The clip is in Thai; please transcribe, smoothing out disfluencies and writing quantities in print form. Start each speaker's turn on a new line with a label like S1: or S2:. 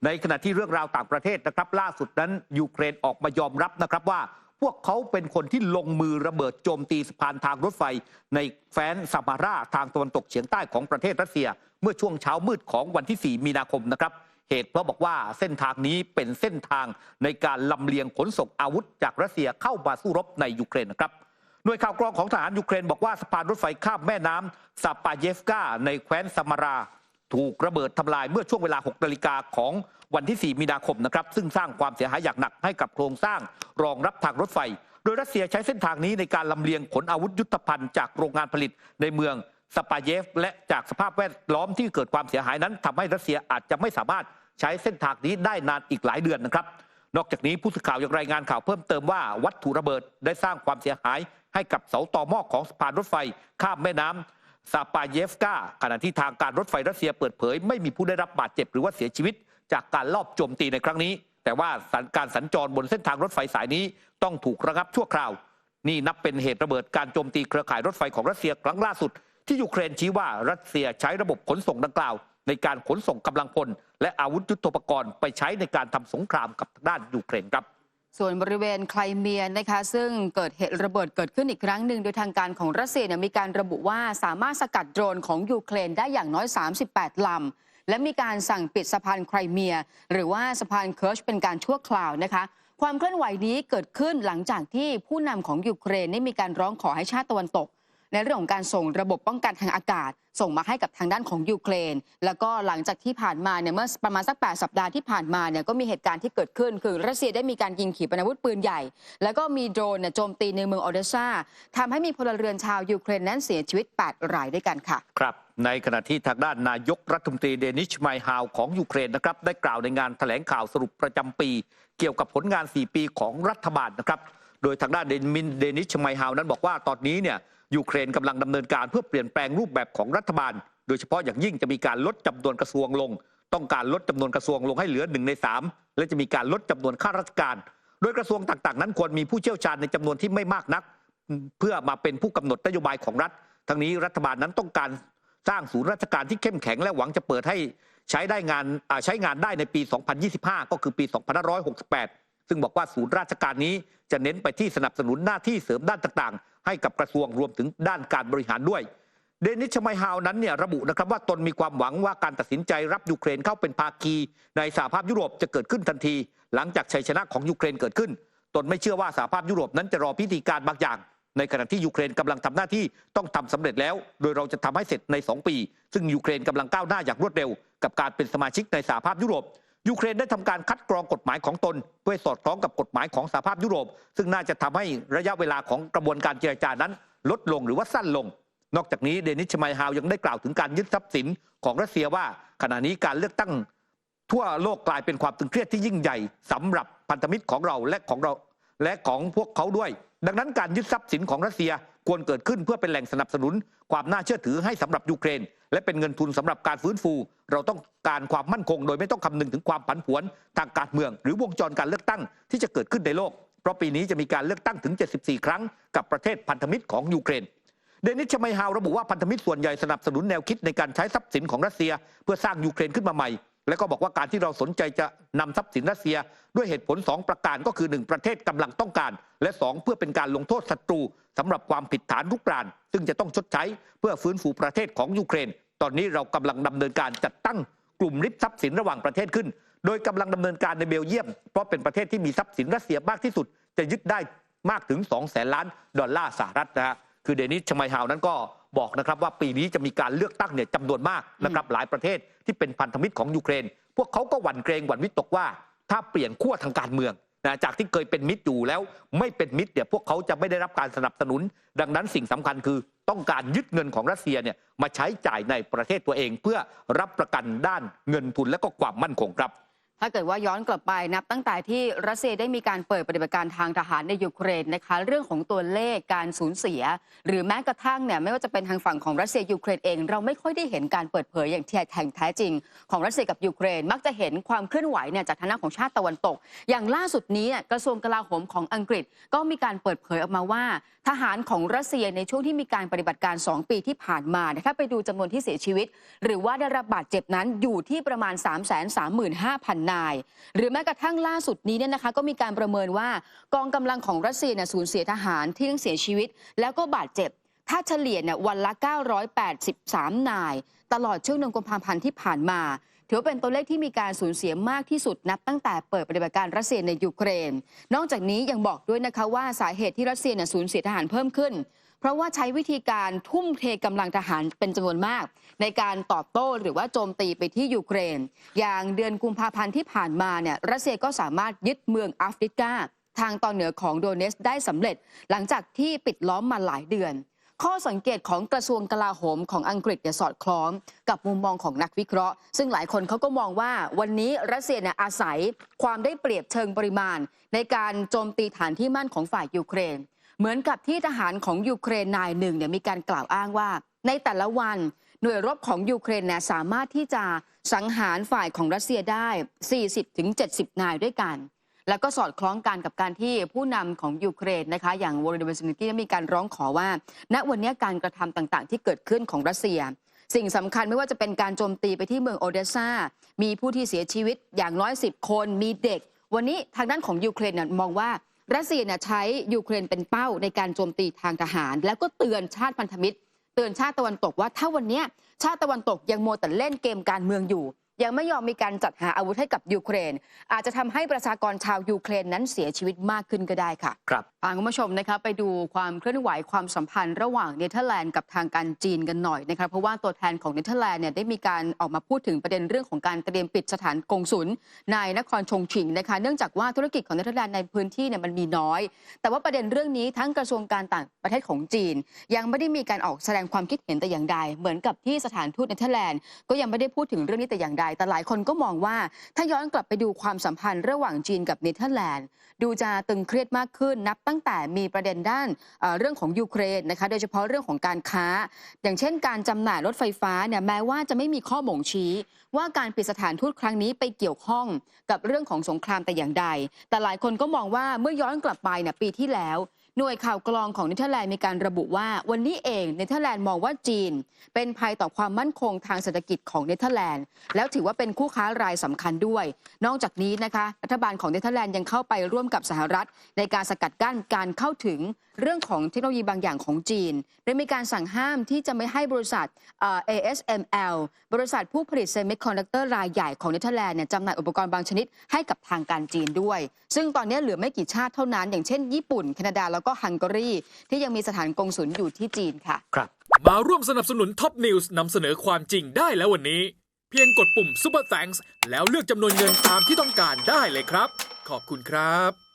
S1: ในขณะที่เรื่องราวต่างประเทศนะครับล่าสุดนั้นยูเครนออกมายอมรับนะครับว่าพวกเขาเป็นคนที่ลงมือระเบิดโจมตีสะพานทางรถไฟในแคว้นซามาราทางตะวันตกเฉียงใต้ของประเทศรัสเซียเมื่อช่วงเช้ามืดของวันที่ 4 มีนาคมนะครับเหตุเพราะบอกว่าเส้นทางนี้เป็นเส้นทางในการลำเลียงขนส่งอาวุธจากรัสเซียเข้ามาสู้รบในยูเครนนะครับหน่วยข่าวกรองของทหารยูเครนบอกว่าสะพานรถไฟข้ามแม่น้ำซาปาเยฟกาในแคว้นซามาราถูกระเบิดทำลายเมื่อช่วงเวลา 6 นาฬิกาของวันที่ 4 มีนาคมนะครับซึ่งสร้างความเสียหายอย่างหนักให้กับโครงสร้างรองรับทางรถไฟโดยรัสเซียใช้เส้นทางนี้ในการลำเลียงขนอาวุธยุทโธภัณฑ์จากโรงงานผลิตในเมืองซาปาเยฟและจากสภาพแวดล้อมที่เกิดความเสียหายนั้นทำให้รัสเซียอาจจะไม่สามารถใช้เส้นทางนี้ได้นานอีกหลายเดือนนะครับนอกจากนี้ผู้สื่อข่าวยังรายงานข่าวเพิ่มเติมว่าวัตถุระเบิดได้สร้างความเสียหายให้กับเสาต่อหม้อของสะพานรถไฟข้ามแม่น้ำซาปาเยฟกาขณะที่ทางการรถไฟรัสเซียเปิดเผยไม่มีผู้ได้รับบาดเจ็บหรือว่าเสียชีวิตจากการลอบโจมตีในครั้งนี้แต่ว่าการสัญจรบนเส้นทางรถไฟสายนี้ต้องถูกระงับชั่วคราวนี่นับเป็นเหตุระเบิดการโจมตีเครือข่ายรถไฟของรัสเซียครั้งล่าสุดที่ยูเครนชี้ว่ารัสเซียใช้ระบบขนส่งดังกล่าวในการขนส่งกำลังพลและอาวุธยุทโธปกรณ์ไปใช้ในการทำสงครามกับด้านยูเครนครับ
S2: ส่วนบริเวณไครเมียนะคะซึ่งเกิดเหตุระเบิดเกิดขึ้นอีกครั้งหนึ่งโดยทางการของรัสเซียมีการระบุว่าสามารถสกัดโดรนของยูเครนได้อย่างน้อย38 ลำและมีการสั่งปิดสะพานไครเมียหรือว่าสะพานเคิร์ชเป็นการชั่วคราวนะคะความเคลื่อนไหวนี้เกิดขึ้นหลังจากที่ผู้นำของยูเครนได้มีการร้องขอให้ชาติตะวันตกในเรื่องของการส่งระบบป้องกันทางอากาศส่งมาให้กับทางด้านของยูเครนแล้วก็หลังจากที่ผ่านมาเนี่ยเมื่อประมาณสัก8 สัปดาห์ที่ผ่านมาเนี่ยก็มีเหตุการณ์ที่เกิดขึ้นคือรัสเซียได้มีการยิงขีปนาวุธปืนใหญ่แล้วก็มีโดรนโจมตีในเมืองโอเดสซาทำให้มีพลเรือนชาวยูเครนนั้นเสียชีวิต8 รายด้วยกันค่ะค
S1: รับในขณะที่ทางด้านนายกรัฐมนตรีเดนิชไมฮาวของยูเครนนะครับได้กล่าวในงานแถลงข่าวสรุปประจำปีเกี่ยวกับผลงาน4 ปีของรัฐบาลนะครับโดยทางด้านเดนิชไมฮาวนั้นบอกว่าตอนนี้เนี่ยยูเครนกำลังดำเนินการเพื่อเปลี่ยนแปลงรูปแบบของรัฐบาลโดยเฉพาะอย่างยิ่งจะมีการลดจำนวนกระทรวงลงต้องการลดจำนวนกระทรวงลงให้เหลือ1 ใน 3และจะมีการลดจำนวนข้าราชการโดยกระทรวงต่างๆนั้นควรมีผู้เชี่ยวชาญในจำนวนที่ไม่มากนักเพื่อมาเป็นผู้กำหนดนโยบายของรัฐทั้งนี้รัฐบาลนั้นต้องการสร้างศูนย์ราชการที่เข้มแข็งและหวังจะเปิดให้ใช้งานได้ในปี 2025 ก็คือปี 2568 ซึ่งบอกว่าศูนย์ราชการนี้จะเน้นไปที่สนับสนุนหน้าที่เสริมด้านต่างๆให้กับกระทรวงรวมถึงด้านการบริหารด้วยเดนิชไมฮาวนั้นเนี่ยระบุนะครับว่าตนมีความหวังว่าการตัดสินใจรับยูเครนเข้าเป็นภาคีในสหภาพยุโรปจะเกิดขึ้นทันทีหลังจากชัยชนะของยูเครนเกิดขึ้นตนไม่เชื่อว่าสหภาพยุโรปนั้นจะรอพิธีการบางอย่างในขณะที่ยูเครนกำลังทำหน้าที่ต้องทำสำเร็จแล้วโดยเราจะทำให้เสร็จใน2 ปีซึ่งยูเครนกำลังก้าวหน้าอย่างรวดเร็วกับการเป็นสมาชิกในสหภาพยุโรปยูเครนได้ทำการคัดกรองกฎหมายของตนเพื่อสอดคล้องกับกฎหมายของสหภาพยุโรปซึ่งน่าจะทำให้ระยะเวลาของกระบวนการเจรจานั้นลดลงหรือว่าสั้นลงนอกจากนี้เดนิชไมฮาวยังได้กล่าวถึงการยึดทรัพย์สินของรัสเซียว่าขณะนี้การเลือกตั้งทั่วโลกกลายเป็นความตึงเครียดที่ยิ่งใหญ่สำหรับพันธมิตรของเราและของพวกเขาด้วยดังนั้นการยึดทรัพย์สินของรัสเซียควรเกิดขึ้นเพื่อเป็นแหล่งสนับสนุนความน่าเชื่อถือให้สำหรับยูเครนและเป็นเงินทุนสำหรับการฟื้นฟูเราต้องการความมั่นคงโดยไม่ต้องคำนึงถึงความผันผวนทางการเมืองหรือวงจรการเลือกตั้งที่จะเกิดขึ้นในโลกเพราะปีนี้จะมีการเลือกตั้งถึง74 ครั้งกับประเทศพันธมิตรของยูเครนเดนิชไมฮาวระบุว่าพันธมิตรส่วนใหญ่สนับสนุนแนวคิดในการใช้ทรัพย์สินของรัสเซียเพื่อสร้างยูเครนขึ้นมาใหม่และก็บอกว่าการที่เราสนใจจะนำทรัพย์สินรัสเซียด้วยเหตุผล2 ประการก็คือ1ประเทศกำลังต้องการและ2เพื่อเป็นการลงโทษศัตรูสำหรับความผิดฐานรุกรานซึ่งจะต้องชดใช้เพื่อฟื้นฟูประเทศของยูเครนตอนนี้เรากำลังดำเนินการจัดตั้งกลุ่มริบทรัพย์สินระหว่างประเทศขึ้นโดยกำลังดำเนินการในเบลเยียมเพราะเป็นประเทศที่มีทรัพย์สินรัสเซียมากที่สุดจะยึดได้มากถึง200,000 ล้านดอลลาร์สหรัฐนะฮะคือเดนิชไมฮาวนั้นก็บอกนะครับว่าปีนี้จะมีการเลือกตั้งเนี่ยจำนวนมากนะครับหลายประเทศที่เป็นพันธมิตรของยูเครนพวกเขาก็หวั่นเกรงหวั่นวิตกว่าถ้าเปลี่ยนขั้วทางการเมืองนะจากที่เคยเป็นมิตรอยู่แล้วไม่เป็นมิตรเนี่ยพวกเขาจะไม่ได้รับการสนับสนุนดังนั้นสิ่งสำคัญคือต้องการยึดเงินของรัสเซียเนี่ยมาใช้จ่ายในประเทศตัวเองเพื่อรับประกันด้านเงินทุนและก็ความมั่นคงครับ
S2: ถ้าเกิดว่าย้อนกลับไปนับตั้งแต่ที่รัสเซียได้มีการเปิดปฏิบัติการทางทหารในยูเครนนะคะเรื่องของตัวเลขการสูญเสียหรือแม้กระทั่งเนี่ยไม่ว่าจะเป็นทางฝั่งของรัสเซียยูเครนเองเราไม่ค่อยได้เห็นการเปิดเผยอย่างแท้จริงของรัสเซียกับยูเครนมักจะเห็นความเคลื่อนไหวเนี่ยจากทางด้านของชาติตะวันตกอย่างล่าสุดนี้กระทรวงกลาโหมของอังกฤษก็มีการเปิดเผยออกมาว่าทหารของรัสเซียในช่วงที่มีการปฏิบัติการ2 ปีที่ผ่านมาถ้าไปดูจำนวนที่เสียชีวิตหรือว่าได้รับบาดเจ็บนั้นอยู่ที่ประมาณ335,000 นายหรือแม้กระทั่งล่าสุดนี้เนี่ยนะคะก็มีการประเมินว่ากองกำลังของรัสเซียเนี่ยสูญเสียทหารที่ทั้งเสียชีวิตแล้วก็บาดเจ็บถ้าเฉลี่ยเนี่ยวันละ983นายตลอดช่วงเดือนกุมภาพันธ์ที่ผ่านมาถือว่าเป็นตัวเลขที่มีการสูญเสียมากที่สุดนับตั้งแต่เปิดปฏิบัติการรัสเซียในยูเครนนอกจากนี้ยังบอกด้วยนะคะว่าสาเหตุที่รัสเซียเนี่ยสูญเสียทหารเพิ่มขึ้นเพราะว่าใช้วิธีการทุ่มเทกำลังทหารเป็นจำนวนมากในการตอบโต้หรือว่าโจมตีไปที่ยูเครนอย่างเดือนกุมภาพันธ์ที่ผ่านมาเนี่ยรัสเซียก็สามารถยึดเมืองอัฟริกาทางตอนเหนือของโดเนสได้สำเร็จหลังจากที่ปิดล้อมมาหลายเดือนข้อสังเกตของกระทรวงกลาโหมของอังกฤษเนี่ยสอดคล้องกับมุมมองของนักวิเคราะห์ซึ่งหลายคนเขาก็มองว่าวันนี้รัสเซียเนี่ยอาศัยความได้เปรียบเชิงปริมาณในการโจมตีฐานที่มั่นของฝ่ายยูเครนเหมือนกับที่ทหารของยูเครนนายหนึ่งเนี่ยมีการกล่าวอ้างว่าในแต่ละวันหน่วยรบของยูเครนเนี่ยสามารถที่จะสังหารฝ่ายของรัสเซียได้ 40-70 นายด้วยกันแล้วก็สอดคล้องกันกับการที่ผู้นำของยูเครนนะคะอย่างโวโลดิเมียร์เซเลนสกี้มีการร้องขอว่าณวันนี้การกระทำต่างๆที่เกิดขึ้นของรัสเซียสิ่งสำคัญไม่ว่าจะเป็นการโจมตีไปที่เมืองโอเดสซามีผู้ที่เสียชีวิตอย่างน้อย10 คนมีเด็กวันนี้ทางด้านของยูเครนมองว่ารัสเซียใช้ยูเครนเป็นเป้าในการโจมตีทางทหารแล้วก็เตือนชาติพันธมิตรเตือนชาติตะวันตกว่าถ้าวันนี้ชาติตะวันตกยังมัวแต่เล่นเกมการเมืองอยู่ยังไม่ยอมมีการจัดหาอาวุธให้กับยูเครนอาจจะทำให้ประชากรชาวยูเครนนั้นเสียชีวิตมากขึ้นก็ได้ค่ะ
S1: ครับ
S2: คุณผู้ชมนะคะไปดูความเคลื่อนไหวความสัมพันธ์ระหว่างเนเธอร์แลนด์กับทางการจีนกันหน่อยนะคะเพราะว่าตัวแทนของเนเธอร์แลนด์เนี่ยได้มีการออกมาพูดถึงประเด็นเรื่องของการเตรียมปิดสถานกงสุลในนครชงชิ่งนะคะเนื่องจากว่าธุรกิจของเนเธอร์แลนด์ในพื้นที่เนี่ยมันมีน้อยแต่ว่าประเด็นเรื่องนี้ทั้งกระทรวงการต่างประเทศของจีนยังไม่ได้มีการออกแสดงความคิดเห็นแต่อย่างใดเหมือนกับที่สถานทูตเนเธอร์แลนด์ก็ยังไม่ได้พูดถึงเรื่องนี้แต่อย่างใดแต่หลายคนก็มองว่าถ้าย้อนกลับไปดูความสัมพันธ์ระหว่างจีนกับเนเธอร์แลนด์ดูจะตึงเครียดมากขึ้นนับตั้งแต่มีประเด็นด้านเรื่องของยูเครนนะคะโดยเฉพาะเรื่องของการค้าอย่างเช่นการจำหน่ายรถไฟฟ้าเนี่ยแม้ว่าจะไม่มีข้อบ่งชี้ว่าการปิดสถานทูตครั้งนี้ไปเกี่ยวข้องกับเรื่องของสงครามแต่อย่างใดแต่หลายคนก็มองว่าเมื่อย้อนกลับไปเนี่ยปีที่แล้วหน่วยข่าวกรองของเนเธอร์แลนด์มีการระบุว่าวันนี้เองเนเธอร์แลนด์มองว่าจีนเป็นภัยต่อความมั่นคงทางเศรษฐกิจของเนเธอร์แลนด์แล้วถือว่าเป็นคู่ค้ารายสำคัญด้วยนอกจากนี้นะคะรัฐบาลของเนเธอร์แลนด์ยังเข้าไปร่วมกับสหรัฐในการสกัดกั้นการเข้าถึงเรื่องของเทคโนโลยีบางอย่างของจีนโดยมีการสั่งห้ามที่จะไม่ให้บริษัทASML บริษัทผู้ผลิตเซมิคอนดักเตอร์รายใหญ่ของเนเธอร์แลนด์เนี่ยจำหน่ายอุปกรณ์บางชนิดให้กับทางการจีนด้วยซึ่งตอนนี้เหลือไม่กี่ชาติเท่านั้นอย่างเช่นญี่ปุ่นแคนาดาแล้วก็ฮังการีที่ยังมีสถานกงสุลอยู่ที่จีนค่ะ
S3: ครับมาร่วมสนับสนุนท็อปนิวส์นำเสนอความจริงได้แล้ววันนี้เพียงกดปุ่ม Super Thanks แล้วเลือกจำนวนเงินตามที่ต้องการได้เลยครับขอบคุณครับ